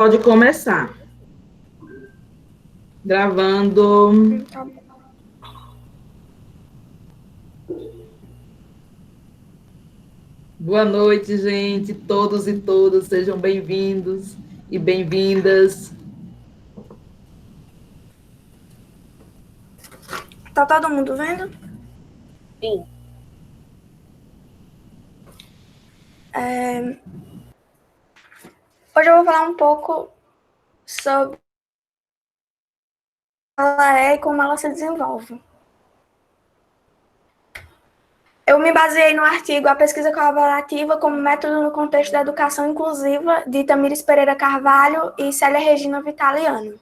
Pode começar. Gravando. Tá bom. Boa noite, gente. Todos e todas sejam bem-vindos e bem-vindas. Tá todo mundo vendo? Sim. Hoje eu vou falar um pouco sobre ela é e como ela se desenvolve. Eu me baseei no artigo A Pesquisa Colaborativa como Método no Contexto da Educação Inclusiva, de Tamires Pereira Carvalho e Célia Regina Vitaliano.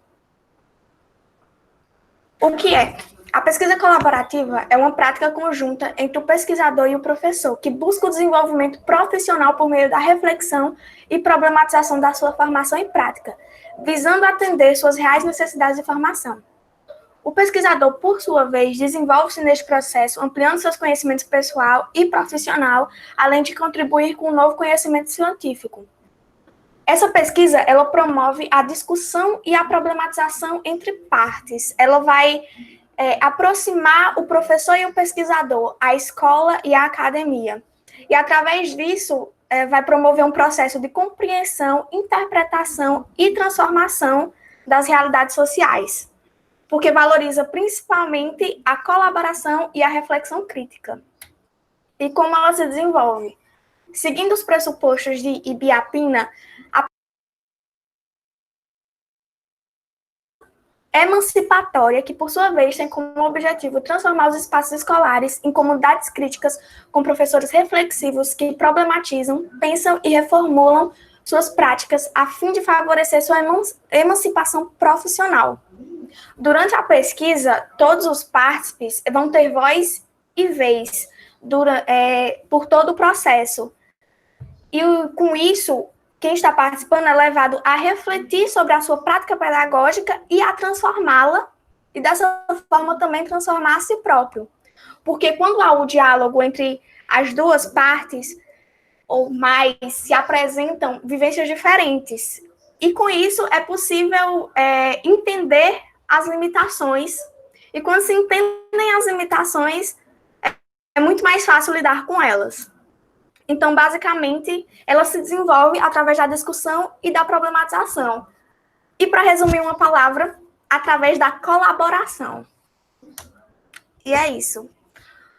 O que é? A pesquisa colaborativa é uma prática conjunta entre o pesquisador e o professor, que busca o desenvolvimento profissional por meio da reflexão e problematização da sua formação e prática, visando atender suas reais necessidades de formação. O pesquisador, por sua vez, desenvolve-se neste processo, ampliando seus conhecimentos pessoal e profissional, além de contribuir com um novo conhecimento científico. Essa pesquisa, ela promove a discussão e a problematização entre partes. Ela vai aproximar o professor e o pesquisador, a escola e a academia. E, através disso, vai promover um processo de compreensão, interpretação e transformação das realidades sociais, porque valoriza principalmente a colaboração e a reflexão crítica. E como ela se desenvolve? Seguindo os pressupostos de Ibiapina, a emancipatória, que por sua vez tem como objetivo transformar os espaços escolares em comunidades críticas com professores reflexivos que problematizam, pensam e reformulam suas práticas a fim de favorecer sua emancipação profissional. Durante a pesquisa, todos os partícipes vão ter voz e vez por todo o processo. E com isso, quem está participando é levado a refletir sobre a sua prática pedagógica e a transformá-la, e dessa forma também transformar a si próprio. Porque quando há o diálogo entre as duas partes, ou mais, se apresentam vivências diferentes. E com isso é possível entender as limitações. E quando se entendem as limitações, é muito mais fácil lidar com elas. Então, basicamente, ela se desenvolve através da discussão e da problematização. E, para resumir uma palavra, através da colaboração. E é isso.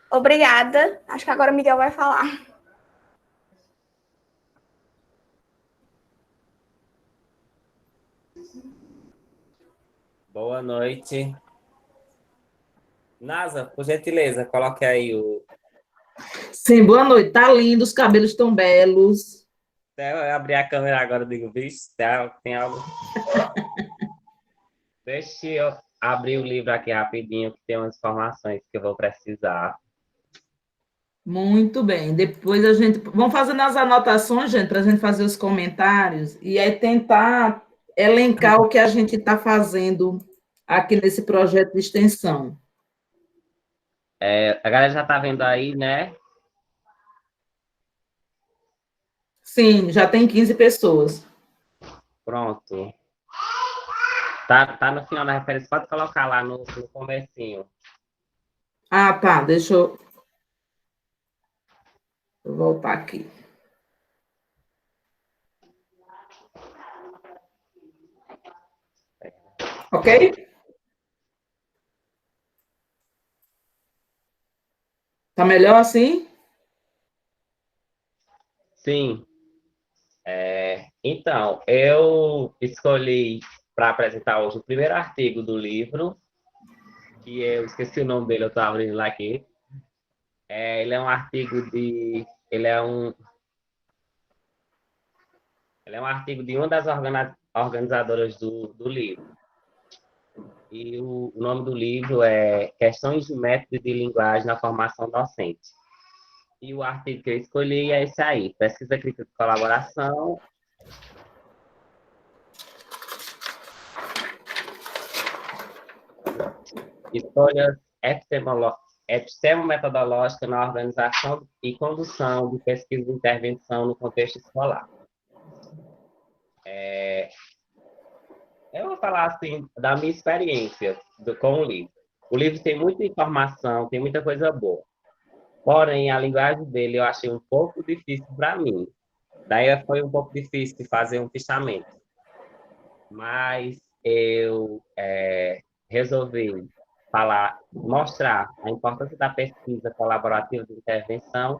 Obrigada. Acho que agora o Miguel vai falar. Boa noite. Nasa, por gentileza, coloque aí o... Sim, boa noite. Tá lindo, os cabelos estão belos. Eu abri a câmera agora e digo, vixe, tem algo... Deixa eu abrir o livro aqui rapidinho, que tem umas informações que eu vou precisar. Muito bem. Depois a gente. Vamos fazendo as anotações, gente, para a gente fazer os comentários e aí tentar elencar o que a gente está fazendo aqui nesse projeto de extensão. A galera já está vendo aí, né? Sim, já tem 15 pessoas. Pronto. Tá no final da referência, pode colocar lá no comecinho. Ah, tá. Deixa eu voltar aqui. Ok? Tá melhor assim? Sim. Então, eu escolhi para apresentar hoje o primeiro artigo do livro, que eu esqueci o nome dele, eu estou abrindo lá aqui. Ele é um artigo de... Ele é um artigo de uma das organizadoras do livro. E o nome do livro é Questões de Método de Linguagem na Formação Docente. E o artigo que eu escolhi é esse aí, Pesquisa Crítica de Colaboração. Escolhas epistemolometodológicas na organização e condução de pesquisa de intervenção no contexto escolar. falar assim da minha experiência com o livro. O livro tem muita informação, tem muita coisa boa. Porém, a linguagem dele eu achei um pouco difícil para mim. Daí foi um pouco difícil de fazer um fichamento. Mas eu resolvi mostrar a importância da pesquisa colaborativa de intervenção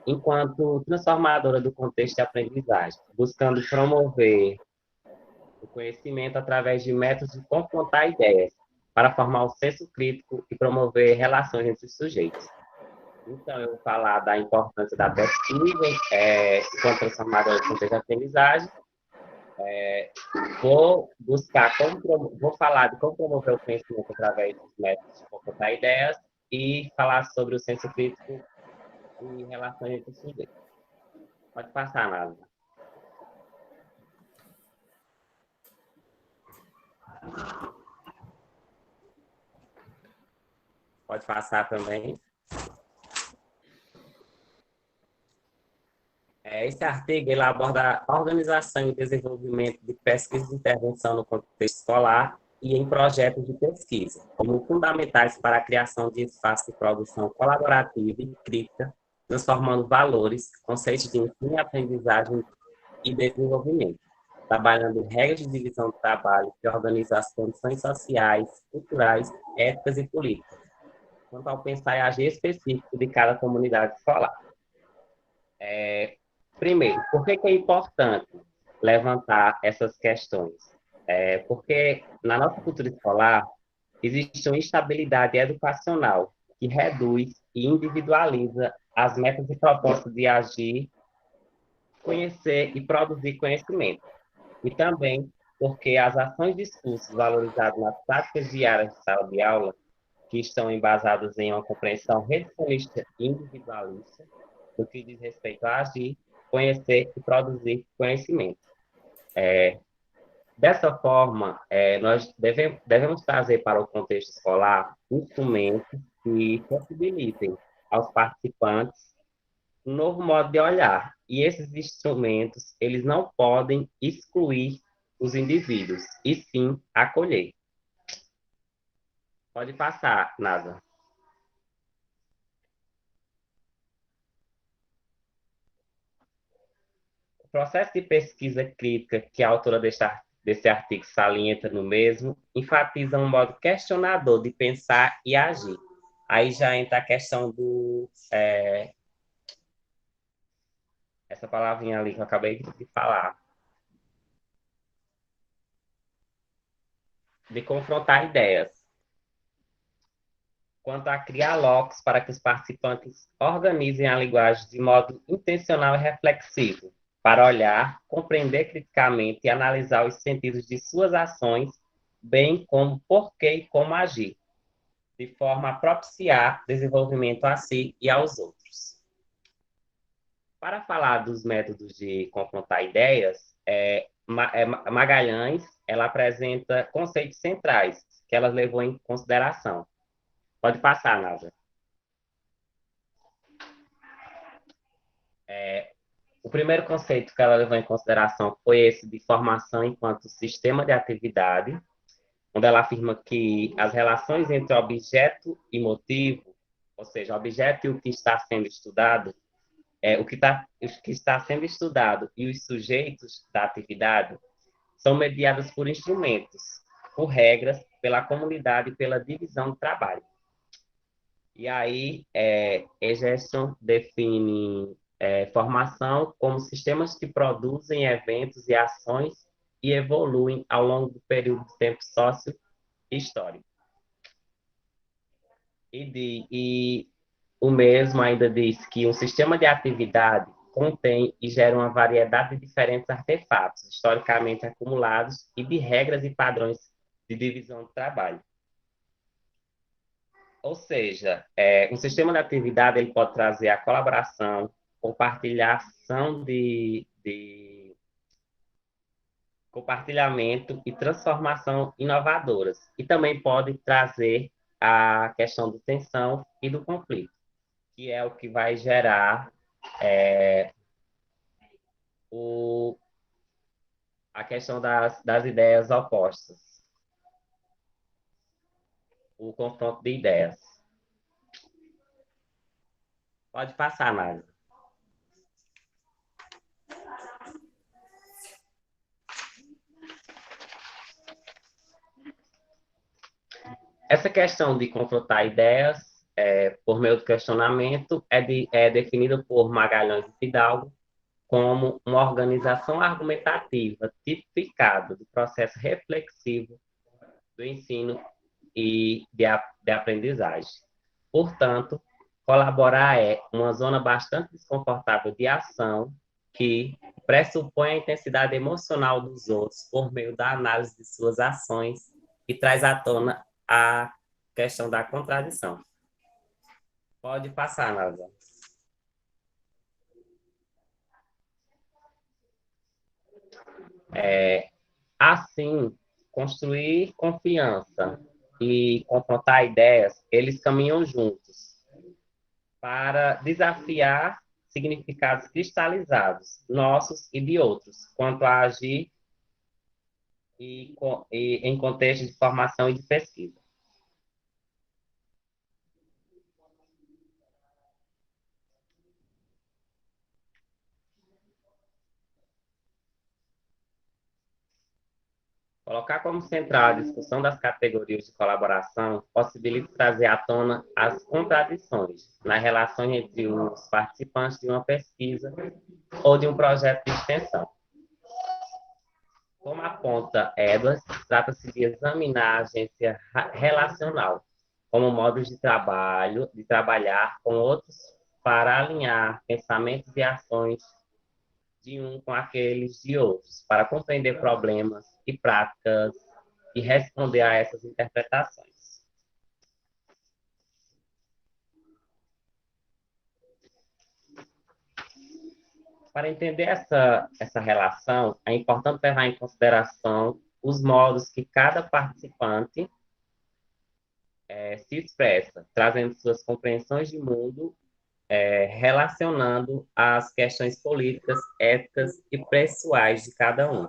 enquanto transformadora do contexto de aprendizagem, buscando promover o conhecimento através de métodos de confrontar ideias, para formar o senso crítico e promover relações entre os sujeitos. Então, eu vou falar da importância da pesquisa enquanto transformadora do contexto de aprendizagem. Vou falar de como promover o conhecimento através dos métodos de confrontar ideias e falar sobre o senso crítico e relações entre os sujeitos. Pode passar, Nada. Pode passar também. Esse artigo ele aborda a organização e desenvolvimento de pesquisas de intervenção no contexto escolar e em projetos de pesquisa, como fundamentais para a criação de espaços de produção colaborativa e crítica, transformando valores, conceitos de ensino e aprendizagem e desenvolvimento, trabalhando regras de divisão do trabalho que organizam as condições sociais, culturais, éticas e políticas, quanto ao pensar e agir específico de cada comunidade escolar. Primeiro, por que é importante levantar essas questões? Porque na nossa cultura escolar existe uma instabilidade educacional que reduz e individualiza as metas e propostas de agir, conhecer e produzir conhecimento. E também porque as ações de discursos valorizadas nas práticas diárias de sala de aula, que estão embasadas em uma compreensão reducionista e individualista, no que diz respeito a agir, conhecer e produzir conhecimento. Dessa forma, nós devemos trazer para o contexto escolar instrumentos que possibilitem aos participantes um novo modo de olhar. E esses instrumentos, eles não podem excluir os indivíduos, e sim acolher. Pode passar, Nada. O processo de pesquisa crítica que a autora desse artigo salienta no mesmo enfatiza um modo questionador de pensar e agir. Aí já entra a questão essa palavrinha ali que eu acabei de falar, de confrontar ideias, quanto a criar locos para que os participantes organizem a linguagem de modo intencional e reflexivo, para olhar, compreender criticamente e analisar os sentidos de suas ações, bem como por que e como agir, de forma a propiciar desenvolvimento a si e aos outros. Para falar dos métodos de confrontar ideias, Magalhães ela apresenta conceitos centrais que ela levou em consideração. Pode passar, Nasa. O primeiro conceito que ela levou em consideração foi esse de formação enquanto sistema de atividade, onde ela afirma que as relações entre objeto e motivo, ou seja, objeto e o que está sendo estudado, o que está sendo estudado e os sujeitos da atividade são mediadas por instrumentos, por regras, pela comunidade e pela divisão do trabalho. E aí, Egerton define formação como sistemas que produzem eventos e ações e evoluem ao longo do período de tempo sócio-histórico. E o mesmo ainda diz que um sistema de atividade contém e gera uma variedade de diferentes artefatos historicamente acumulados e de regras e padrões de divisão do trabalho. Ou seja, um sistema de atividade ele pode trazer a colaboração, compartilhação compartilhamento e transformação inovadoras. E também pode trazer a questão da tensão e do conflito, que é o que vai gerar a questão das ideias opostas, o confronto de ideias. Pode passar, Nádia. Essa questão de confrontar ideias por meio do questionamento é definida por Magalhães e Fidalgo como uma organização argumentativa tipificada do processo reflexivo do ensino e de aprendizagem. Portanto, colaborar é uma zona bastante desconfortável de ação que pressupõe a intensidade emocional dos outros por meio da análise de suas ações e traz à tona a questão da contradição. Pode passar, Nádia. Assim, construir confiança e confrontar ideias, eles caminham juntos para desafiar significados cristalizados, nossos e de outros, quanto a agir e em contexto de formação e de pesquisa. Colocar como central a discussão das categorias de colaboração possibilita trazer à tona as contradições nas relações entre os participantes de uma pesquisa ou de um projeto de extensão. Como aponta Edwards, trata-se de examinar a agência relacional como modos de trabalhar com outros para alinhar pensamentos e ações de um com aqueles de outros, para compreender problemas e práticas e responder a essas interpretações. Para entender essa relação, é importante levar em consideração os modos que cada participante se expressa, trazendo suas compreensões de mundo, relacionando as questões políticas, éticas e pessoais de cada um.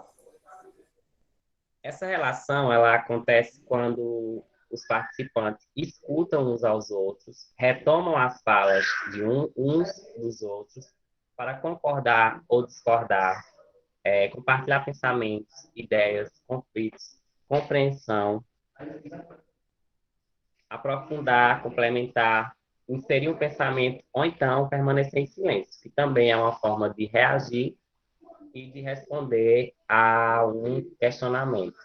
Essa relação ela acontece quando os participantes escutam uns aos outros, retomam as falas de uns dos outros para concordar ou discordar, compartilhar pensamentos, ideias, conflitos, compreensão, aprofundar, complementar, inserir um pensamento ou então permanecer em silêncio, que também é uma forma de reagir e de responder a um questionamento.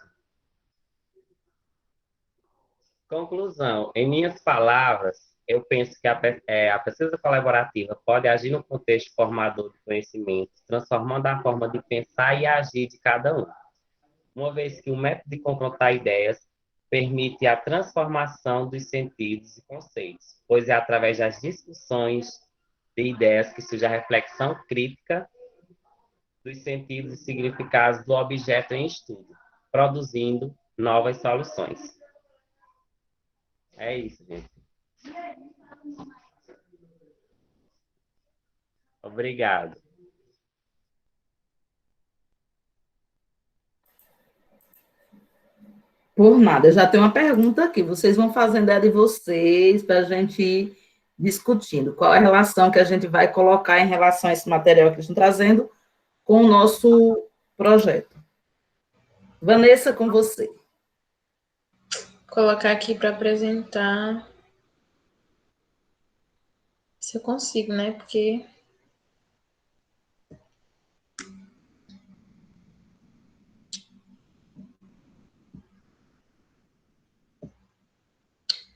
Conclusão. Em minhas palavras, eu penso que a pesquisa colaborativa pode agir no contexto formador de conhecimento, transformando a forma de pensar e agir de cada um. Uma vez que o método de confrontar ideias permite a transformação dos sentidos e conceitos, pois é através das discussões de ideias que surge a reflexão crítica dos sentidos e significados do objeto em estudo, produzindo novas soluções. É isso, gente. Obrigado. Por nada, eu já tenho uma pergunta aqui. Vocês vão fazendo a de vocês para a gente ir discutindo. Qual a relação que a gente vai colocar em relação a esse material que estão trazendo com o nosso projeto? Vanessa, com você. Colocar aqui para apresentar. Se eu consigo, né? Porque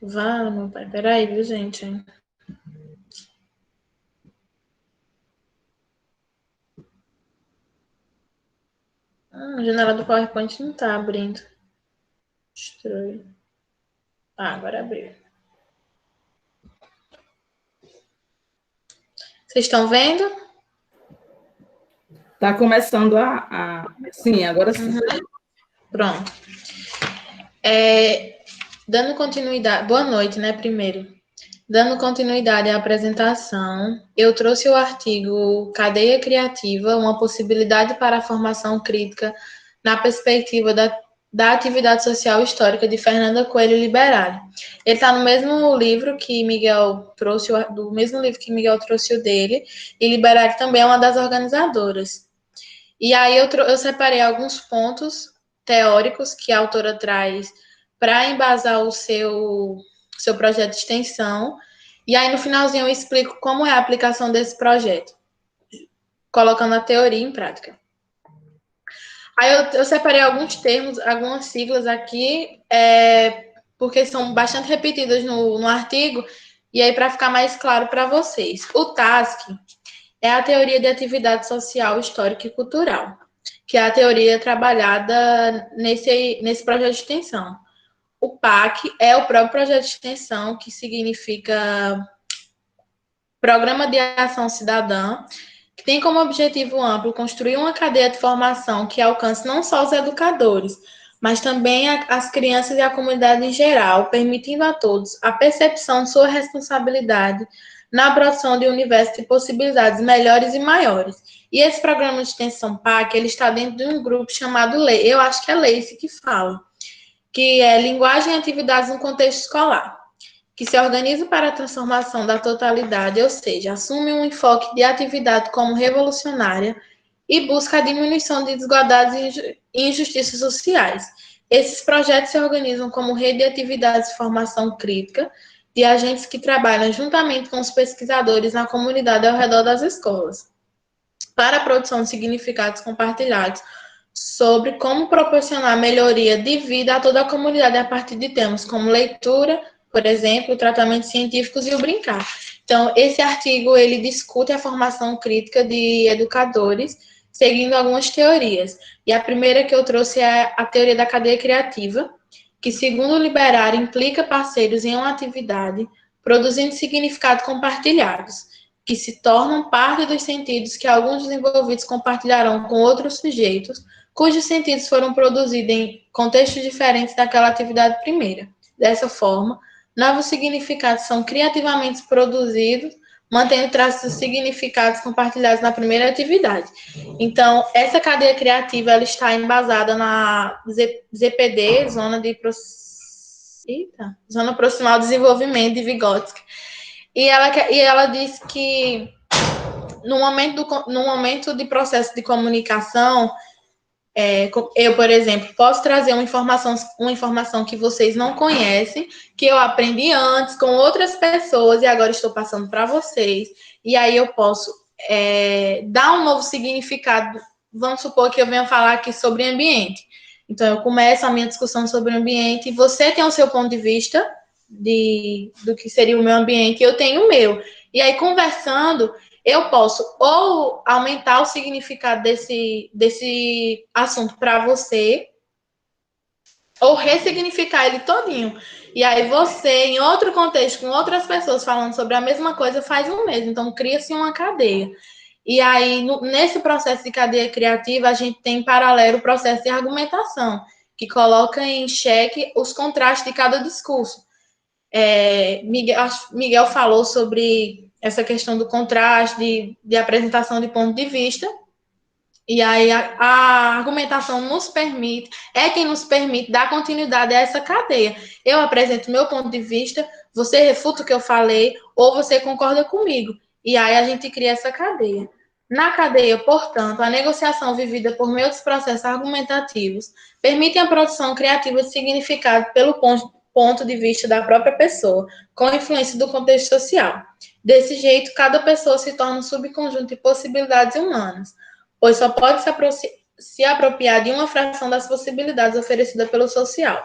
vá, meu pai. Peraí, viu, gente? A janela do PowerPoint não tá abrindo. Estranho. Ah, agora abriu. Vocês estão vendo? Está começando Sim, agora sim. Pronto. Dando continuidade... Boa noite, né, primeiro. Dando continuidade à apresentação, eu trouxe o artigo Cadeia Criativa, uma possibilidade para a formação crítica na perspectiva da atividade social histórica de Fernanda Coelho Liberali. Ele está no mesmo livro que Miguel trouxe, do mesmo livro que Miguel trouxe o dele, e Liberali também é uma das organizadoras. E aí eu separei alguns pontos teóricos que a autora traz para embasar o seu projeto de extensão, e aí no finalzinho eu explico como é a aplicação desse projeto, colocando a teoria em prática. Aí eu separei alguns termos, algumas siglas aqui, porque são bastante repetidas no artigo, e aí para ficar mais claro para vocês. O TASC é a teoria de atividade social, histórica e cultural, que é a teoria trabalhada nesse projeto de extensão. O PAC é o próprio projeto de extensão, que significa Programa de Ação Cidadã, que tem como objetivo amplo construir uma cadeia de formação que alcance não só os educadores, mas também as crianças e a comunidade em geral, permitindo a todos a percepção de sua responsabilidade na produção de um universo de possibilidades melhores e maiores. E esse programa de extensão PAC, ele está dentro de um grupo chamado LEI, eu acho que é Leice que fala, que é Linguagem e Atividades no Contexto Escolar, que se organiza para a transformação da totalidade, ou seja, assume um enfoque de atividade como revolucionária e busca a diminuição de desigualdades e injustiças sociais. Esses projetos se organizam como rede de atividades de formação crítica de agentes que trabalham juntamente com os pesquisadores na comunidade ao redor das escolas, para a produção de significados compartilhados sobre como proporcionar melhoria de vida a toda a comunidade a partir de temas como leitura, por exemplo, tratamentos científicos e o brincar. Então, esse artigo, ele discute a formação crítica de educadores, seguindo algumas teorias. E a primeira que eu trouxe é a teoria da cadeia criativa, que, segundo Liberali, implica parceiros em uma atividade, produzindo significados compartilhados, que se tornam parte dos sentidos que alguns desenvolvidos compartilharão com outros sujeitos, cujos sentidos foram produzidos em contextos diferentes daquela atividade primeira. Dessa forma, novos significados são criativamente produzidos, mantendo traços dos significados compartilhados na primeira atividade. Então, essa cadeia criativa ela está embasada na ZPD, Zona Proximal de Desenvolvimento de Vygotsky. E ela diz que no momento de processo de comunicação, eu, por exemplo, posso trazer uma informação que vocês não conhecem, que eu aprendi antes com outras pessoas e agora estou passando para vocês. E aí eu posso dar um novo significado. Vamos supor que eu venha falar aqui sobre ambiente. Então, eu começo a minha discussão sobre o ambiente e você tem o seu ponto de vista do que seria o meu ambiente e eu tenho o meu. E aí, conversando, eu posso ou aumentar o significado desse assunto para você, ou ressignificar ele todinho. E aí você, em outro contexto, com outras pessoas falando sobre a mesma coisa, faz o mesmo. Então, cria-se uma cadeia. E aí, nesse processo de cadeia criativa, a gente tem em paralelo o processo de argumentação, que coloca em xeque os contrastes de cada discurso. Miguel falou sobre essa questão do contraste, de apresentação de ponto de vista, e aí a argumentação quem nos permite dar continuidade a essa cadeia. Eu apresento meu ponto de vista, você refuta o que eu falei, ou você concorda comigo, e aí a gente cria essa cadeia. Na cadeia, portanto, a negociação vivida por meio dos processos argumentativos permite a produção criativa de significado pelo ponto de vista da própria pessoa, com a influência do contexto social. Desse jeito, cada pessoa se torna um subconjunto de possibilidades humanas, pois só pode se apropriar de uma fração das possibilidades oferecidas pelo social.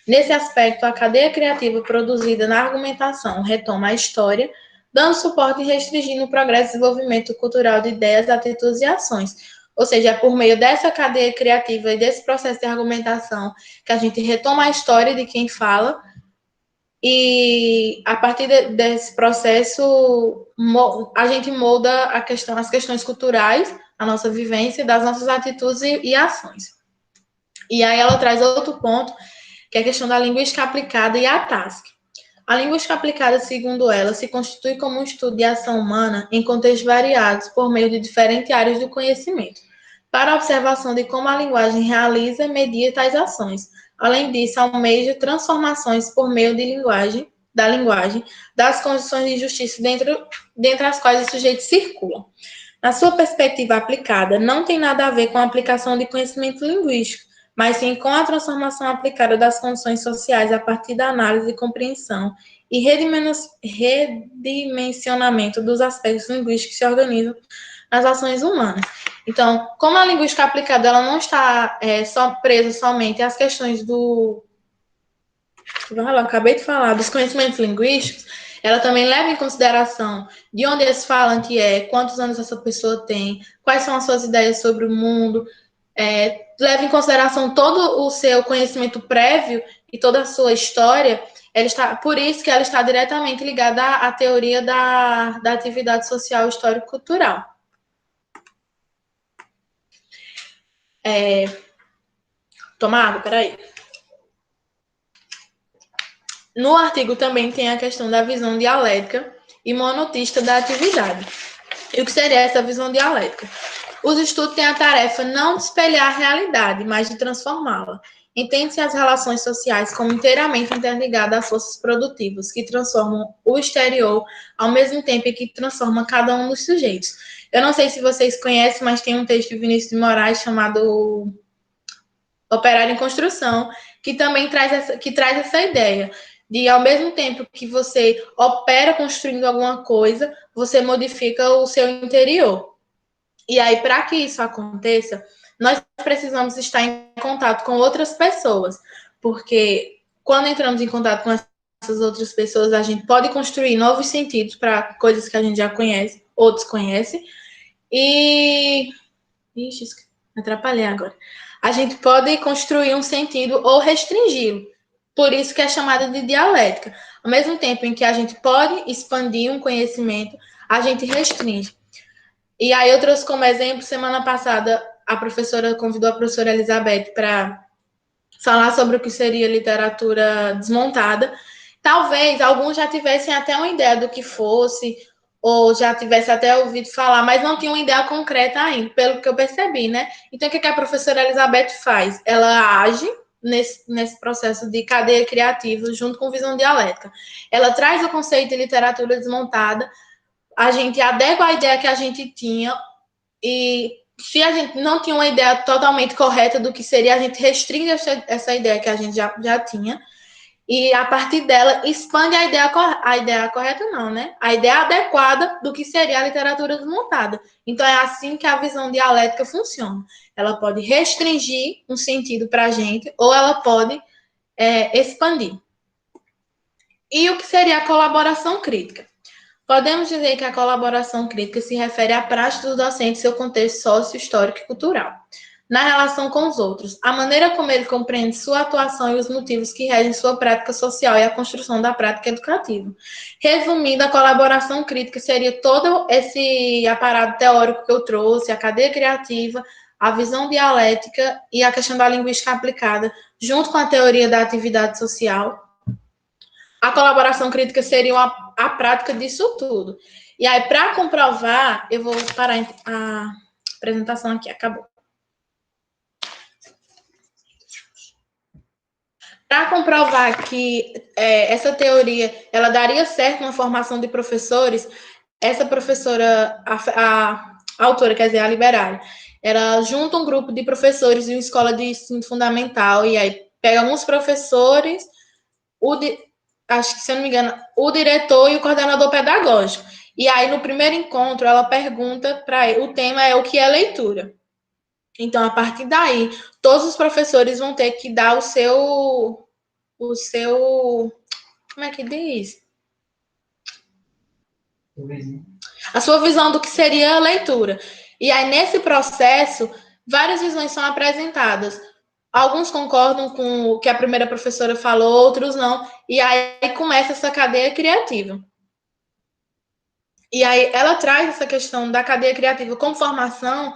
Nesse aspecto, a cadeia criativa produzida na argumentação retoma a história, dando suporte e restringindo o progresso e desenvolvimento cultural de ideias, atitudes e ações. Ou seja, é por meio dessa cadeia criativa e desse processo de argumentação que a gente retoma a história de quem fala e, a partir desse processo, a gente molda as questões culturais, a nossa vivência, das nossas atitudes e ações. E aí ela traz outro ponto, que é a questão da linguística aplicada e a TASC. A linguística aplicada, segundo ela, se constitui como um estudo de ação humana em contextos variados por meio de diferentes áreas do conhecimento, para a observação de como a linguagem realiza e media tais ações. Além disso, almeja transformações por meio da linguagem, das condições de justiça dentre as quais os sujeitos circulam. Na sua perspectiva aplicada, não tem nada a ver com a aplicação de conhecimento linguístico, mas sim com a transformação aplicada das condições sociais a partir da análise e compreensão e redimensionamento dos aspectos linguísticos que se organizam nas ações humanas. Então, como a linguística aplicada ela não está só presa somente às questões eu acabei de falar, dos conhecimentos linguísticos, ela também leva em consideração de onde esse falante é, quantos anos essa pessoa tem, quais são as suas ideias sobre o mundo, leva em consideração todo o seu conhecimento prévio e toda a sua história. Por isso que ela está diretamente ligada à teoria da atividade social histórico-cultural. Toma água, peraí. No artigo também tem a questão da visão dialética e monotista da atividade. E o que seria essa visão dialética? Os estudos têm a tarefa não de espelhar a realidade, mas de transformá-la. Entende-se as relações sociais como inteiramente interligadas às forças produtivas, que transformam o exterior ao mesmo tempo em que transforma cada um dos sujeitos. Eu não sei se vocês conhecem, mas tem um texto de Vinícius de Moraes chamado Operário em Construção, que também traz essa ideia de, ao mesmo tempo que você opera construindo alguma coisa, você modifica o seu interior. E aí, para que isso aconteça, nós precisamos estar em contato com outras pessoas, porque quando entramos em contato com essas outras pessoas, a gente pode construir novos sentidos para coisas que a gente já conhece ou desconhece, e... Ixi, me atrapalhei agora. A gente pode construir um sentido ou restringi-lo. Por isso que é chamada de dialética. Ao mesmo tempo em que a gente pode expandir um conhecimento, a gente restringe. E aí eu trouxe como exemplo, semana passada, a professora convidou a professora Elizabeth para falar sobre o que seria literatura desmontada. Talvez alguns já tivessem até uma ideia do que fosse, ou já tivesse até ouvido falar, mas não tinha uma ideia concreta ainda, pelo que eu percebi, né? Então, o que a professora Elizabeth faz? Ela age nesse processo de cadeia criativa, junto com visão dialética. Ela traz o conceito de literatura desmontada, a gente adequa a ideia que a gente tinha, e se a gente não tinha uma ideia totalmente correta do que seria, a gente restringe essa ideia que a gente já tinha, e a partir dela expande a ideia correta não, né? A ideia adequada do que seria a literatura desmontada. Então é assim que a visão dialética funciona. Ela pode restringir um sentido para a gente, ou ela pode expandir. E o que seria a colaboração crítica? Podemos dizer que a colaboração crítica se refere à prática dos docentes em seu contexto sócio-histórico e cultural, na relação com os outros, a maneira como ele compreende sua atuação e os motivos que regem sua prática social e a construção da prática educativa. Resumindo, a colaboração crítica seria todo esse aparato teórico que eu trouxe, a cadeia criativa, a visão dialética e a questão da linguística aplicada, junto com a teoria da atividade social. A colaboração crítica seria a prática disso tudo. E aí, para comprovar, eu vou parar a apresentação aqui, acabou. Para comprovar que essa teoria ela daria certo na formação de professores, essa professora, a autora, quer dizer, a Liberale, ela junta um grupo de professores de uma escola de ensino fundamental, e aí pega alguns professores, acho que, se eu não me engano, o diretor e o coordenador pedagógico. E aí, no primeiro encontro, ela pergunta para ele, o tema é o que é leitura. Então, a partir daí, todos os professores vão ter que dar o seu, como é que diz? A sua visão do que seria a leitura. E aí, nesse processo, várias visões são apresentadas. Alguns concordam com o que a primeira professora falou, outros não. E aí começa essa cadeia criativa. E aí ela traz essa questão da cadeia criativa com formação,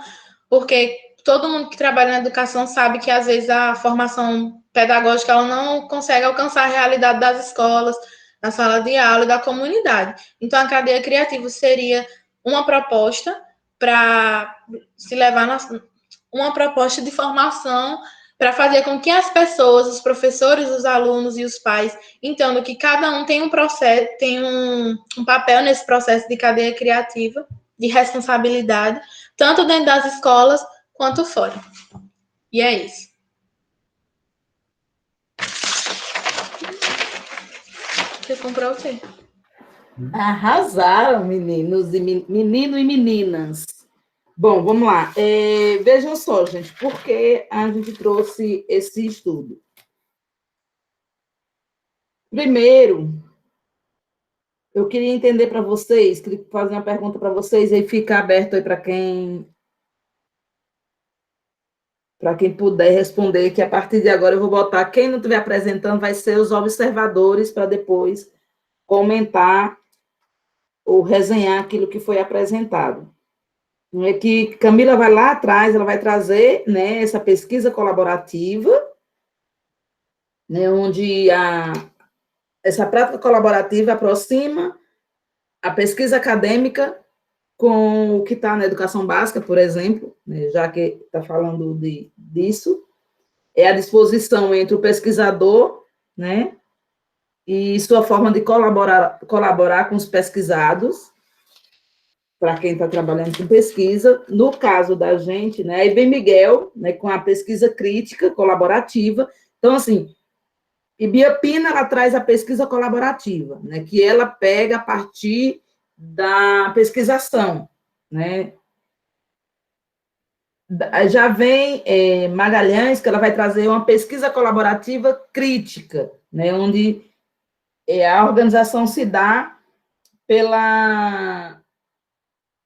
porque todo mundo que trabalha na educação sabe que, às vezes, a formação pedagógica ela não consegue alcançar a realidade das escolas, da sala de aula e da comunidade. Então, a cadeia criativa seria uma proposta para se levar uma proposta de formação para fazer com que as pessoas, os professores, os alunos e os pais entendam que cada um tem um processo, tem um papel nesse processo de cadeia criativa, de responsabilidade, tanto dentro das escolas quanto fora. E é isso. Você comprou o quê? Arrasaram, meninos e menino e meninas. Bom, vamos lá. Vejam só, gente, por que a gente trouxe esse estudo? Primeiro, eu queria entender para vocês, queria fazer uma pergunta para vocês, e aí fica aberto aí para quem puder responder, que a partir de agora eu vou botar, quem não estiver apresentando vai ser os observadores, para depois comentar ou resenhar aquilo que foi apresentado. É que Camila vai lá atrás, ela vai trazer, né, essa pesquisa colaborativa, né, onde essa prática colaborativa aproxima a pesquisa acadêmica com o que está na educação básica, por exemplo, né, já que está falando disso, é a disposição entre o pesquisador, né, e sua forma de colaborar com os pesquisados, para quem está trabalhando com pesquisa. No caso da gente, né, aí vem Miguel, né, com a pesquisa crítica colaborativa. Então, assim, e Bia Pina, ela traz a pesquisa colaborativa, né, que ela pega a partir da pesquisação, né. Já vem Magalhães, que ela vai trazer uma pesquisa colaborativa crítica, né, onde a organização se dá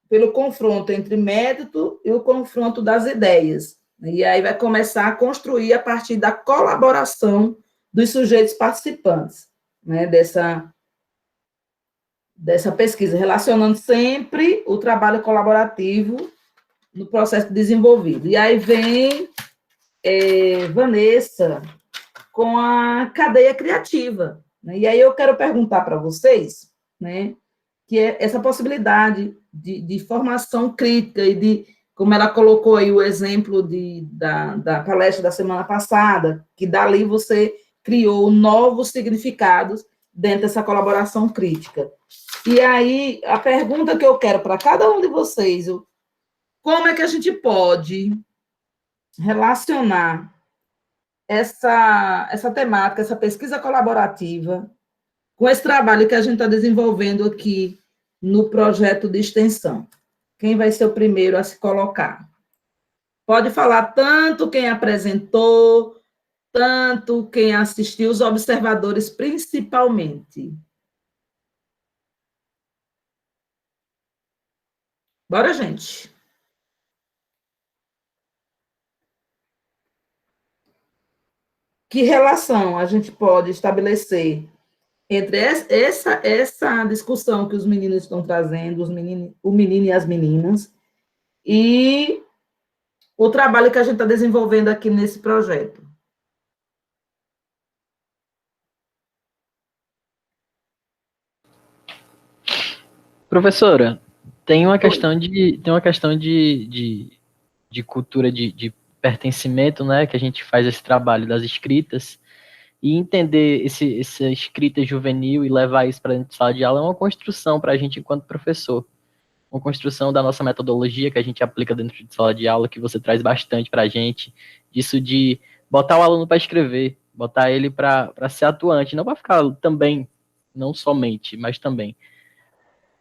pelo confronto entre método e o confronto das ideias. E aí vai começar a construir a partir da colaboração dos sujeitos participantes, né, dessa pesquisa, relacionando sempre o trabalho colaborativo no processo desenvolvido. E aí vem Vanessa com a cadeia criativa. Né? E aí eu quero perguntar para vocês, né, que é essa possibilidade de formação crítica e de, como ela colocou aí o exemplo da palestra da semana passada, que dali você criou novos significados dentro dessa colaboração crítica. E aí, a pergunta que eu quero para cada um de vocês, como é que a gente pode relacionar essa temática, essa pesquisa colaborativa, com esse trabalho que a gente está desenvolvendo aqui no projeto de extensão? Quem vai ser o primeiro a se colocar? Pode falar tanto quem apresentou, tanto quem assistiu, os observadores principalmente. Bora, gente. Que relação a gente pode estabelecer entre essa discussão que os meninos estão trazendo, o menino e as meninas, e o trabalho que a gente está desenvolvendo aqui nesse projeto? Professora, tem uma questão de cultura de pertencimento, né, que a gente faz esse trabalho das escritas, e entender essa escrita juvenil e levar isso para dentro de sala de aula é uma construção para a gente enquanto professor, uma construção da nossa metodologia que a gente aplica dentro de sala de aula, que você traz bastante para a gente, isso de botar o aluno para escrever, botar ele para ser atuante, não para ficar também, não somente, mas também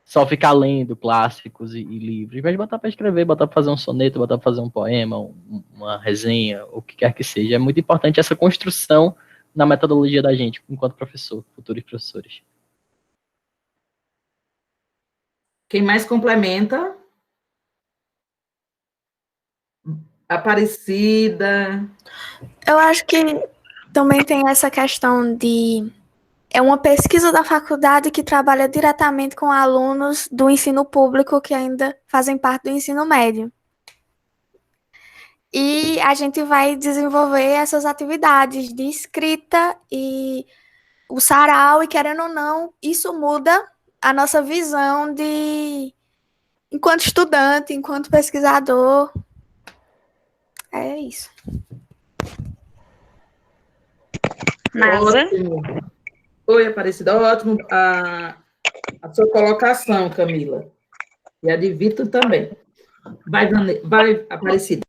só ficar lendo clássicos e livros, mas botar para escrever, botar para fazer um soneto, botar para fazer um poema, uma resenha, o que quer que seja. É muito importante essa construção na metodologia da gente, enquanto professor, futuros professores. Quem mais complementa? Aparecida. Eu acho que também tem essa questão de... É uma pesquisa da faculdade que trabalha diretamente com alunos do ensino público que ainda fazem parte do ensino médio. E a gente vai desenvolver essas atividades de escrita e o sarau, e querendo ou não, isso muda a nossa visão enquanto estudante, enquanto pesquisador. É isso. NASA. Ótimo. Oi, Aparecida. Ótimo a sua colocação, Camila. E a de Vitor também. Vai, Aparecida.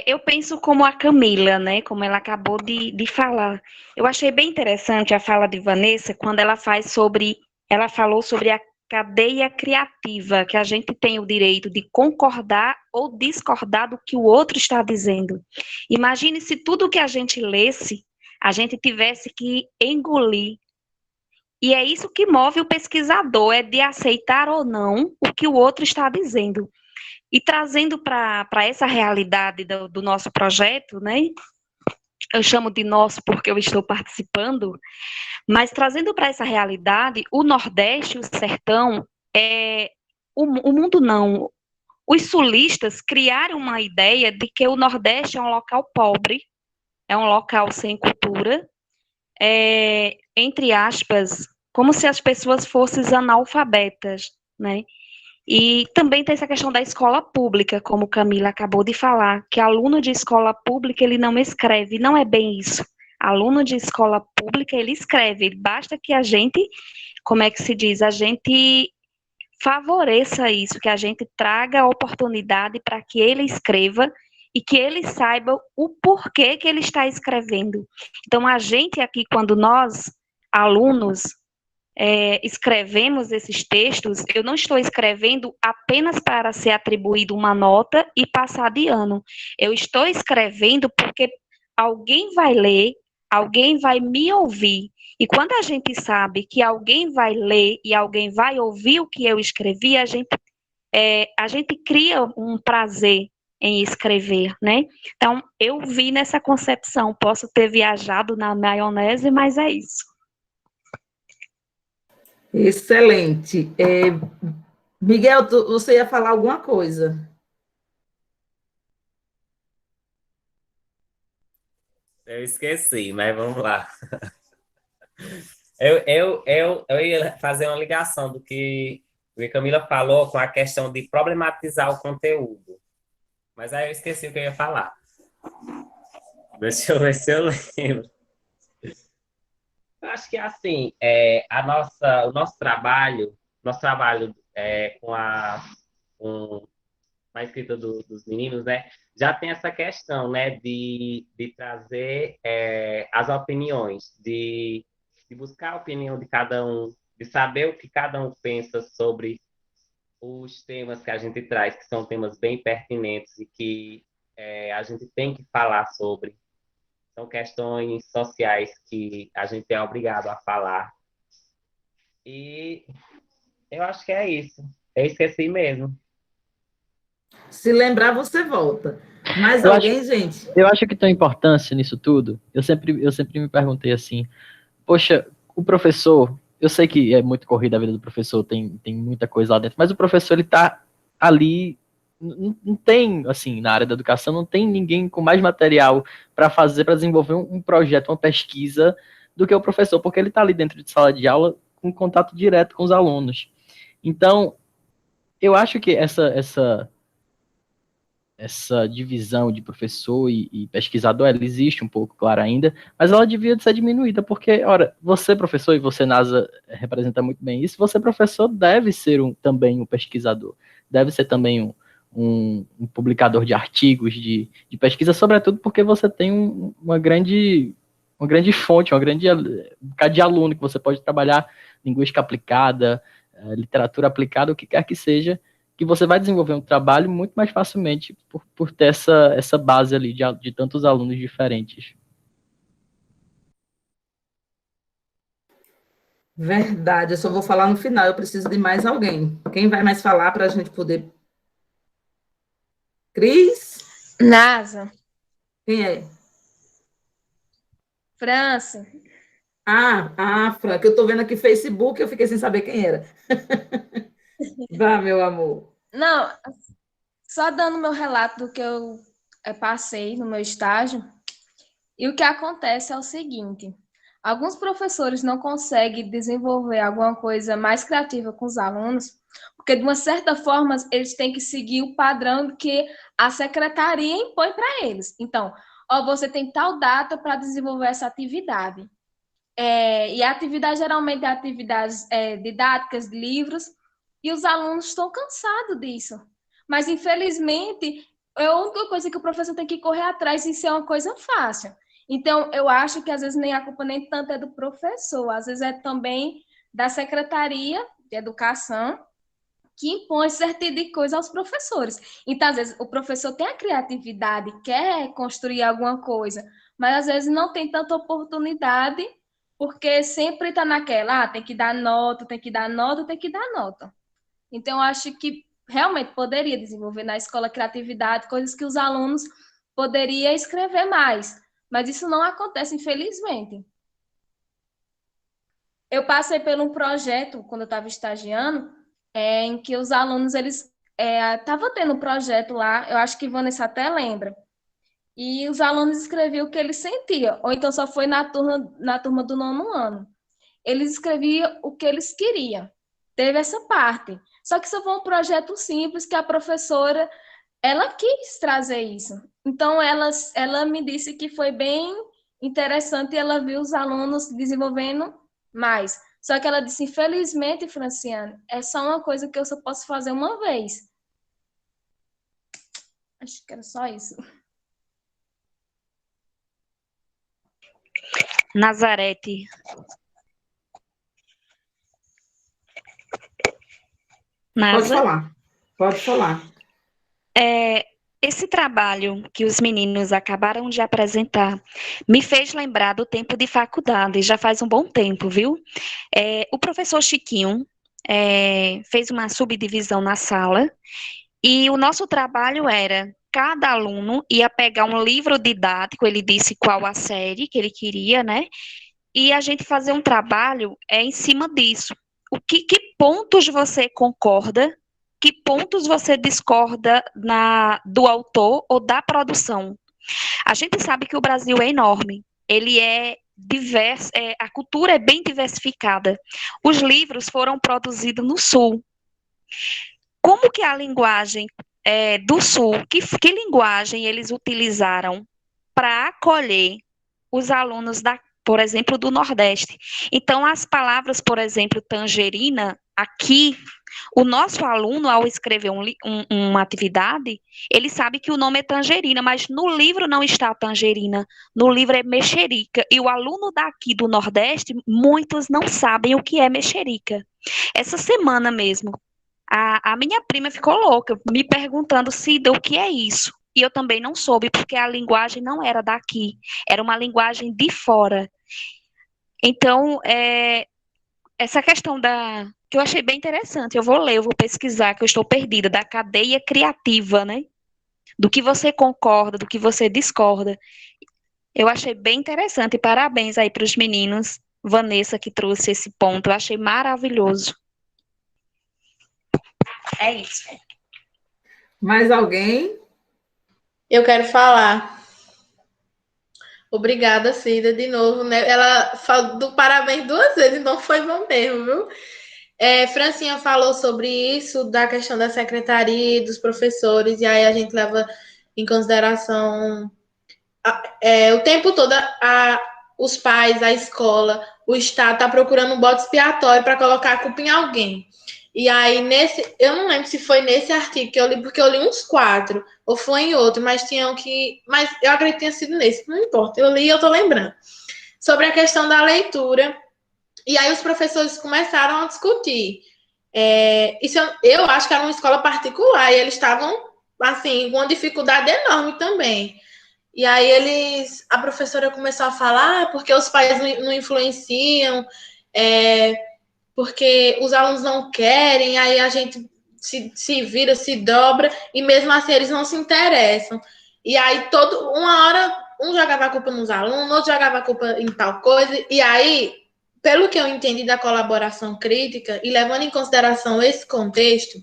Eu penso como a Camila, né? Como ela acabou de falar. Eu achei bem interessante a fala de Vanessa quando ela falou sobre a cadeia criativa, que a gente tem o direito de concordar ou discordar do que o outro está dizendo. Imagine se tudo que a gente lesse, a gente tivesse que engolir. E é isso que move o pesquisador, é de aceitar ou não o que o outro está dizendo. E trazendo para essa realidade do nosso projeto, né? Eu chamo de nosso porque eu estou participando, mas trazendo para essa realidade, o Nordeste, o Sertão, o mundo não. Os sulistas criaram uma ideia de que o Nordeste é um local pobre, é um local sem cultura, entre aspas, como se as pessoas fossem analfabetas, né? E também tem essa questão da escola pública, como Camila acabou de falar, que aluno de escola pública, ele não escreve, não é bem isso. Aluno de escola pública, ele escreve, basta que a gente, como é que se diz, a gente favoreça isso, que a gente traga a oportunidade para que ele escreva e que ele saiba o porquê que ele está escrevendo. Então, a gente aqui, quando nós, alunos, escrevemos esses textos, eu não estou escrevendo apenas para ser atribuído uma nota e passar de ano. Eu estou escrevendo porque alguém vai ler, alguém vai me ouvir. E quando a gente sabe que alguém vai ler e alguém vai ouvir o que eu escrevi, a gente cria um prazer em escrever, né? Então, eu vi nessa concepção, posso ter viajado na maionese, mas é isso. Excelente. Miguel, você ia falar alguma coisa? Eu esqueci, mas vamos lá. Eu ia fazer uma ligação do que a Camila falou com a questão de problematizar o conteúdo. Mas aí eu esqueci o que eu ia falar. Deixa eu ver se eu lembro. Eu acho que assim, o nosso trabalho com a escrita dos meninos, né, já tem essa questão, né, de trazer as opiniões, de buscar a opinião de cada um, de saber o que cada um pensa sobre os temas que a gente traz, que são temas bem pertinentes e que a gente tem que falar sobre. São questões sociais que a gente é obrigado a falar. E eu acho que é isso. Eu esqueci mesmo. Se lembrar, você volta. Mais Eu alguém, gente? Eu acho que tem importância nisso tudo. Eu sempre me perguntei assim, poxa, o professor, eu sei que é muito corrida a vida do professor, tem muita coisa lá dentro, mas o professor, ele tá ali, não tem, assim, na área da educação, não tem ninguém com mais material para desenvolver um projeto, uma pesquisa, do que o professor, porque ele tá ali dentro de sala de aula, com contato direto com os alunos. Então, eu acho que essa divisão de professor e pesquisador, ela existe um pouco, claro, ainda, mas ela devia ser diminuída, porque, ora, você, professor, e você, NASA, representa muito bem isso, você, professor, deve ser também um pesquisador, deve ser também um publicador de artigos, de pesquisa, sobretudo porque você tem uma grande fonte, um bocado de aluno que você pode trabalhar linguística aplicada, literatura aplicada, o que quer que seja, que você vai desenvolver um trabalho muito mais facilmente por ter essa base ali de tantos alunos diferentes. Verdade, eu só vou falar no final, eu preciso de mais alguém. Quem vai mais falar para a gente poder... Cris? NASA. Quem é? França. Fran, que eu estou vendo aqui Facebook, eu fiquei sem saber quem era. Vá, meu amor. Não, só dando meu relato do que eu passei no meu estágio. E o que acontece é o seguinte: alguns professores não conseguem desenvolver alguma coisa mais criativa com os alunos, Porque, de uma certa forma, eles têm que seguir o padrão que a secretaria impõe para eles. Então, ó, você tem tal data para desenvolver essa atividade. E a atividade geralmente é atividades didáticas, de livros, e os alunos estão cansados disso. Mas, infelizmente, é a única coisa que o professor tem que correr atrás, e isso é uma coisa fácil. Então, eu acho que, às vezes, nem a culpa nem tanto é do professor, às vezes é também da Secretaria de Educação, que impõe certo tipo de coisa aos professores. Então, às vezes, o professor tem a criatividade, quer construir alguma coisa, mas, às vezes, não tem tanta oportunidade, porque sempre está naquela, tem que dar nota, tem que dar nota, tem que dar nota. Então, eu acho que realmente poderia desenvolver na escola criatividade, coisas que os alunos poderiam escrever mais, mas isso não acontece, infelizmente. Eu passei por um projeto, quando eu estava estagiando, em que os alunos, eles estavam tendo um projeto lá, eu acho que Vanessa até lembra, e os alunos escreviam o que eles sentiam, ou então só foi na turma do 9º ano. Eles escreviam o que eles queriam. Teve essa parte. Só que isso foi um projeto simples que a professora, ela quis trazer isso. Então, ela me disse que foi bem interessante e ela viu os alunos desenvolvendo mais. Só que ela disse, infelizmente, Franciane, é só uma coisa que eu só posso fazer uma vez. Acho que era só isso. Nazarete. Pode falar, pode falar. Esse trabalho que os meninos acabaram de apresentar me fez lembrar do tempo de faculdade, já faz um bom tempo, viu? O professor Chiquinho fez uma subdivisão na sala e o nosso trabalho era, cada aluno ia pegar um livro didático, ele disse qual a série que ele queria, né? E a gente fazer um trabalho em cima disso. Que pontos você concorda? Que pontos você discorda do autor ou da produção? A gente sabe que o Brasil é enorme, ele é diverso, a cultura é bem diversificada. Os livros foram produzidos no Sul. Como que a linguagem do Sul, que linguagem eles utilizaram para acolher os alunos por exemplo, do Nordeste? Então, as palavras, por exemplo, tangerina, aqui, o nosso aluno, ao escrever uma atividade, ele sabe que o nome é tangerina, mas no livro não está tangerina, no livro é mexerica. E o aluno daqui do Nordeste, muitos não sabem o que é mexerica. Essa semana mesmo, a minha prima ficou louca, me perguntando, Cida, o que é isso? E eu também não soube, porque a linguagem não era daqui, era uma linguagem de fora. Então, essa questão que eu achei bem interessante, eu vou ler, eu vou pesquisar, que eu estou perdida, da cadeia criativa, né? Do que você concorda, do que você discorda. Eu achei bem interessante, e parabéns aí para os meninos, Vanessa, que trouxe esse ponto, eu achei maravilhoso. É isso. Mais alguém? Eu quero falar. Obrigada, Cida, de novo, né? Ela falou do parabéns 2 vezes, então foi bom mesmo, viu? Francinha falou sobre isso, da questão da secretaria, dos professores, e aí a gente leva em consideração o tempo todo os pais, a escola, o Estado está procurando um bode expiatório para colocar a culpa em alguém. E aí, eu não lembro se foi nesse artigo que eu li, porque eu li uns 4, ou foi em outro, mas mas eu acredito que tenha sido nesse, não importa, eu li e eu tô lembrando. Sobre a questão da leitura, e aí os professores começaram a discutir. Isso eu acho que era uma escola particular, e eles estavam, assim, com uma dificuldade enorme também. E aí a professora começou a falar, porque os pais não influenciam, porque os alunos não querem, aí a gente se vira, se dobra, e mesmo assim eles não se interessam. E aí, uma hora, um jogava a culpa nos alunos, outro jogava a culpa em tal coisa, e aí, pelo que eu entendi da colaboração crítica, e levando em consideração esse contexto,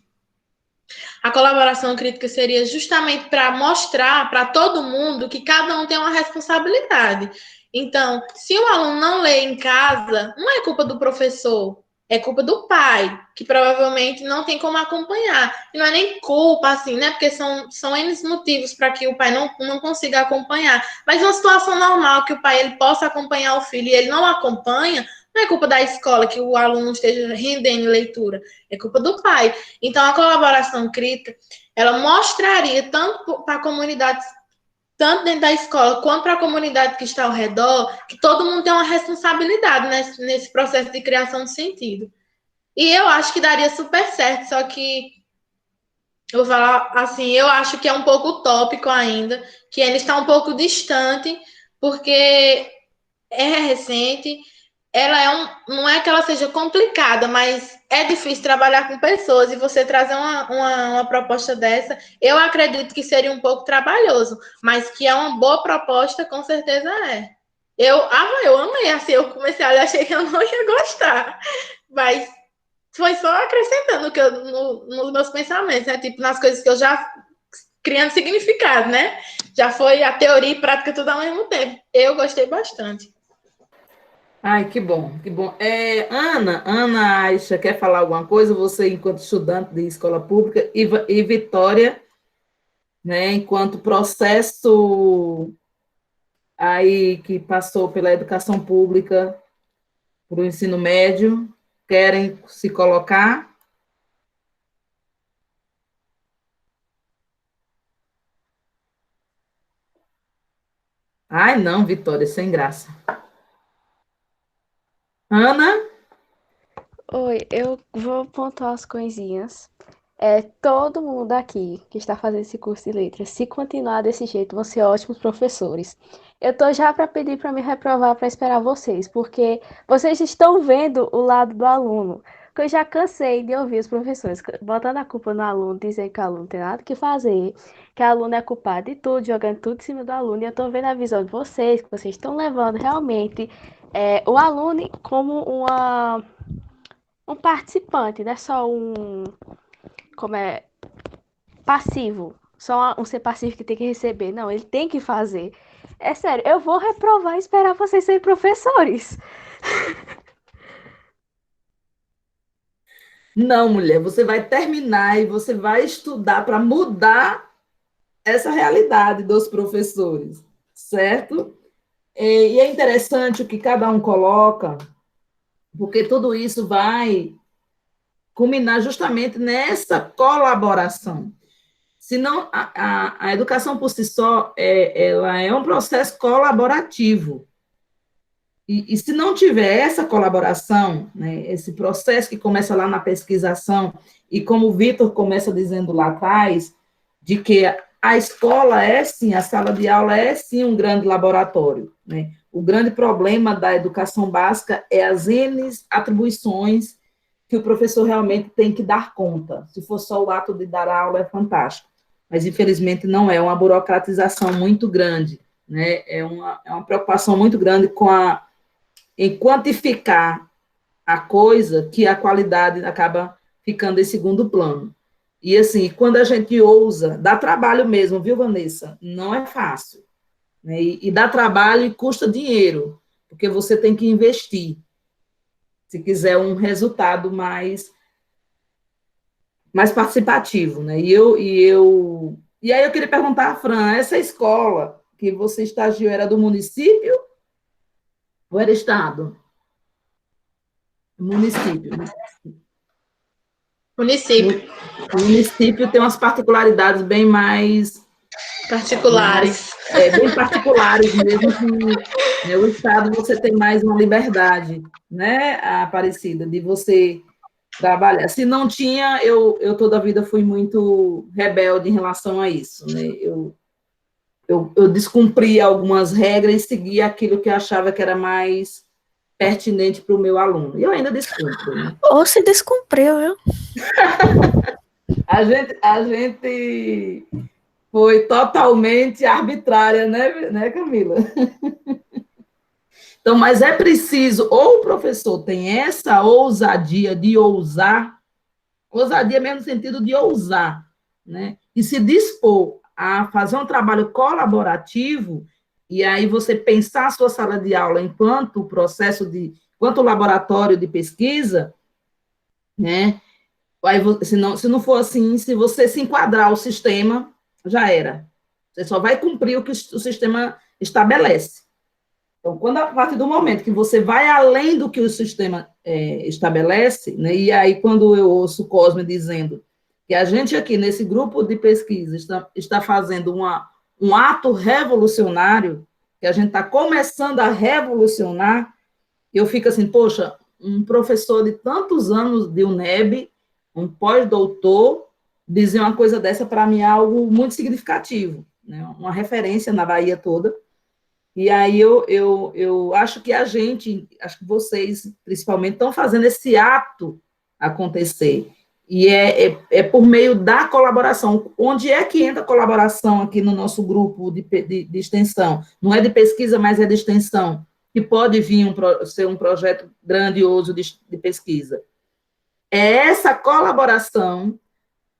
a colaboração crítica seria justamente para mostrar para todo mundo que cada um tem uma responsabilidade. Então, se o aluno não lê em casa, não é culpa do professor, é culpa do pai, que provavelmente não tem como acompanhar. E não é nem culpa, assim, né? Porque são N motivos para que o pai não consiga acompanhar. Mas uma situação normal que o pai ele possa acompanhar o filho e ele não acompanha, não é culpa da escola que o aluno esteja rendendo leitura, é culpa do pai. Então, a colaboração crítica, ela mostraria tanto para a comunidade, tanto dentro da escola quanto para a comunidade que está ao redor, que todo mundo tem uma responsabilidade nesse processo de criação de sentido. E eu acho que daria super certo, só que eu vou falar assim, eu acho que é um pouco utópico ainda, que ele está um pouco distante, porque é recente, não é que ela seja complicada, mas é difícil trabalhar com pessoas, e você trazer uma proposta dessa, eu acredito que seria um pouco trabalhoso, mas que é uma boa proposta, com certeza é. Eu amei, assim, eu comecei a olhar, achei que eu não ia gostar, mas foi só acrescentando nos meus pensamentos, né? Tipo, nas coisas que eu já criando significado, né? Já foi a teoria e prática tudo ao mesmo tempo. Eu gostei bastante. Ai, que bom, que bom. Ana Aisha, quer falar alguma coisa? Você, enquanto estudante de escola pública, e Vitória, né, enquanto processo aí que passou pela educação pública, para o ensino médio, querem se colocar? Ai, não, Vitória, sem graça. Ana? Oi, eu vou pontuar as coisinhas. Todo mundo aqui que está fazendo esse curso de letras, se continuar desse jeito, vão ser ótimos professores. Eu tô já para pedir para me reprovar para esperar vocês, porque vocês estão vendo o lado do aluno. Que eu já cansei de ouvir os professores botando a culpa no aluno, dizendo que o aluno não tem nada que fazer, que o aluno é culpado de tudo, jogando tudo em cima do aluno. E eu tô vendo a visão de vocês, que vocês estão levando realmente o aluno como um participante, não é só como é, passivo, só um ser passivo que tem que receber. Não, ele tem que fazer. É sério, eu vou reprovar e esperar vocês serem professores. Não, mulher, você vai terminar e você vai estudar para mudar essa realidade dos professores, certo? E é interessante o que cada um coloca, porque tudo isso vai culminar justamente nessa colaboração. Senão, a educação por si só, ela é um processo colaborativo. E se não tiver essa colaboração, né, esse processo que começa lá na pesquisação, e como o Vitor começa dizendo lá atrás, de que a escola é sim, a sala de aula é sim um grande laboratório, né? O grande problema da educação básica é as N atribuições que o professor realmente tem que dar conta. Se for só o ato de dar aula, é fantástico. Mas, infelizmente, não é uma burocratização muito grande, né? É uma preocupação muito grande em quantificar a coisa, que a qualidade acaba ficando em segundo plano. E, assim, quando a gente ousa, dá trabalho mesmo, viu, Vanessa? Não é fácil. Né? E dá trabalho e custa dinheiro, porque você tem que investir, se quiser um resultado mais participativo. Né? E aí eu queria perguntar a Fran, essa escola que você estagiou era do município ou era estado? Município, né? Município. O município tem umas particularidades bem mais particulares. Bem particulares mesmo, que, né, o estado você tem mais uma liberdade, né, Aparecida, de você trabalhar. Se não tinha, eu toda a vida fui muito rebelde em relação a isso, né, eu descumpria algumas regras e seguia aquilo que eu achava que era mais pertinente para o meu aluno. E eu ainda descumpro. Né? Ou se descumpriu, viu? A gente foi totalmente arbitrária, né, Camila? Então, mas é preciso, ou o professor tem essa ousadia de ousar, ousadia mesmo no sentido de ousar, né? E se dispor a fazer um trabalho colaborativo, e aí você pensar a sua sala de aula enquanto processo enquanto laboratório de pesquisa, né? Aí, se não for assim, se você se enquadrar o sistema, já era. Você só vai cumprir o que o sistema estabelece. Então, a partir do momento que você vai além do que o sistema estabelece, né, e aí quando eu ouço o Cosme dizendo que a gente aqui, nesse grupo de pesquisa, está fazendo um ato revolucionário, que a gente está começando a revolucionar, eu fico assim, poxa, um professor de tantos anos de UNEB, um pós-doutor, dizer uma coisa dessa, para mim, é algo muito significativo, né, uma referência na Bahia toda. E aí eu acho que acho que vocês, principalmente, estão fazendo esse ato acontecer. E é por meio da colaboração. Onde é que entra a colaboração aqui no nosso grupo de extensão? Não é de pesquisa, mas é de extensão, que pode vir ser um projeto grandioso de pesquisa. É essa colaboração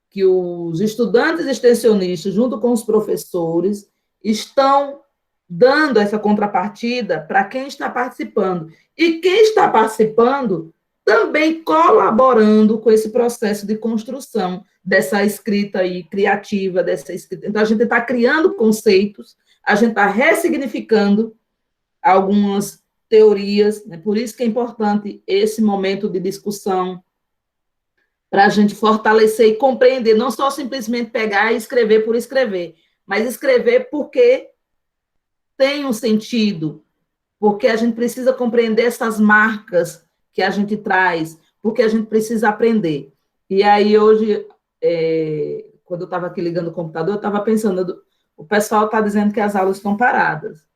que os estudantes extensionistas, junto com os professores, estão dando essa contrapartida para quem está participando. E quem está participando também colaborando com esse processo de construção dessa escrita aí criativa, dessa escrita. Então, a gente está criando conceitos, a gente está ressignificando algumas teorias, né? Por isso que é importante esse momento de discussão, para a gente fortalecer e compreender, não só simplesmente pegar e escrever por escrever, mas escrever porque tem um sentido, porque a gente precisa compreender essas marcas que a gente traz, porque a gente precisa aprender. E aí, hoje, quando eu estava aqui ligando o computador, eu estava pensando, o pessoal está dizendo que as aulas estão paradas,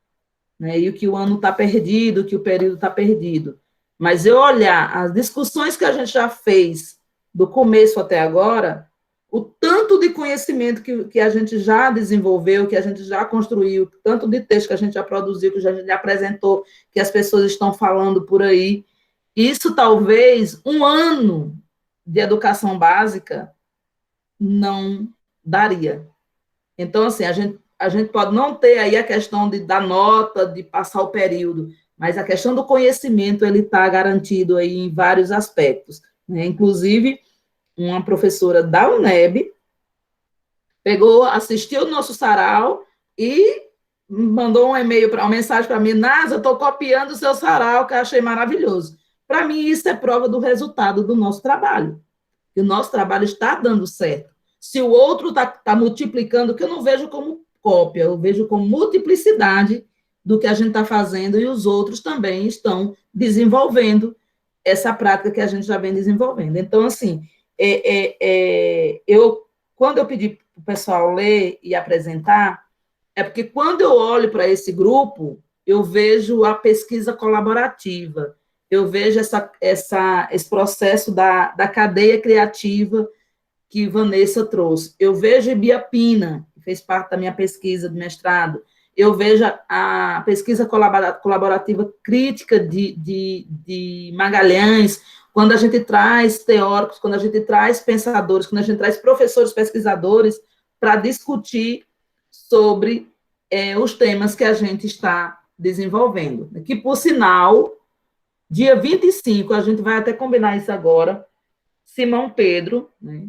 né, e que o ano está perdido, que o período está perdido. Mas eu olhar as discussões que a gente já fez do começo até agora, o tanto de conhecimento que a gente já desenvolveu, que a gente já construiu, tanto de texto que a gente já produziu, que a gente já apresentou, que as pessoas estão falando por aí, isso talvez um ano de educação básica não daria. Então, assim, a gente pode não ter aí a questão da nota, de passar o período, mas a questão do conhecimento, ele está garantido aí em vários aspectos, né? Inclusive, uma professora da UNEB assistiu o nosso sarau e mandou um e-mail, uma mensagem para mim: Nasa, eu estou copiando o seu sarau, que eu achei maravilhoso. Para mim, isso é prova do resultado do nosso trabalho, que o nosso trabalho está dando certo. Se o outro está multiplicando, que eu não vejo como cópia, eu vejo como multiplicidade do que a gente está fazendo, e os outros também estão desenvolvendo essa prática que a gente já vem desenvolvendo. Então, assim, quando eu pedi para o pessoal ler e apresentar, é porque quando eu olho para esse grupo, eu vejo a pesquisa colaborativa, eu vejo esse processo da cadeia criativa que Vanessa trouxe, eu vejo Ibiapina, que fez parte da minha pesquisa de mestrado, eu vejo a pesquisa colaborativa crítica de Magalhães, quando a gente traz teóricos, quando a gente traz pensadores, quando a gente traz professores pesquisadores para discutir sobre os temas que a gente está desenvolvendo. Que, por sinal, dia 25, a gente vai até combinar isso agora, Simão Pedro, né,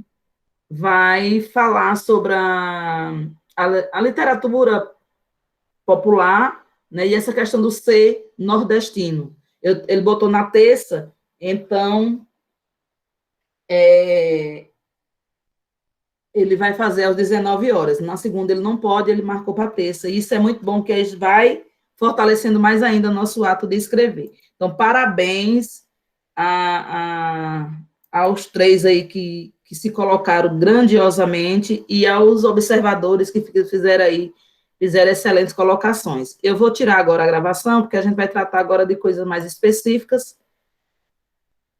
vai falar sobre a literatura popular, né, e essa questão do ser nordestino. Ele botou na terça, então ele vai fazer às 19 horas. Na segunda ele não pode, ele marcou para terça. E isso é muito bom, que a gente vai fortalecendo mais ainda o nosso ato de escrever. Então, parabéns aos três aí que se colocaram grandiosamente, e aos observadores que fizeram excelentes colocações. Eu vou tirar agora a gravação, porque a gente vai tratar agora de coisas mais específicas,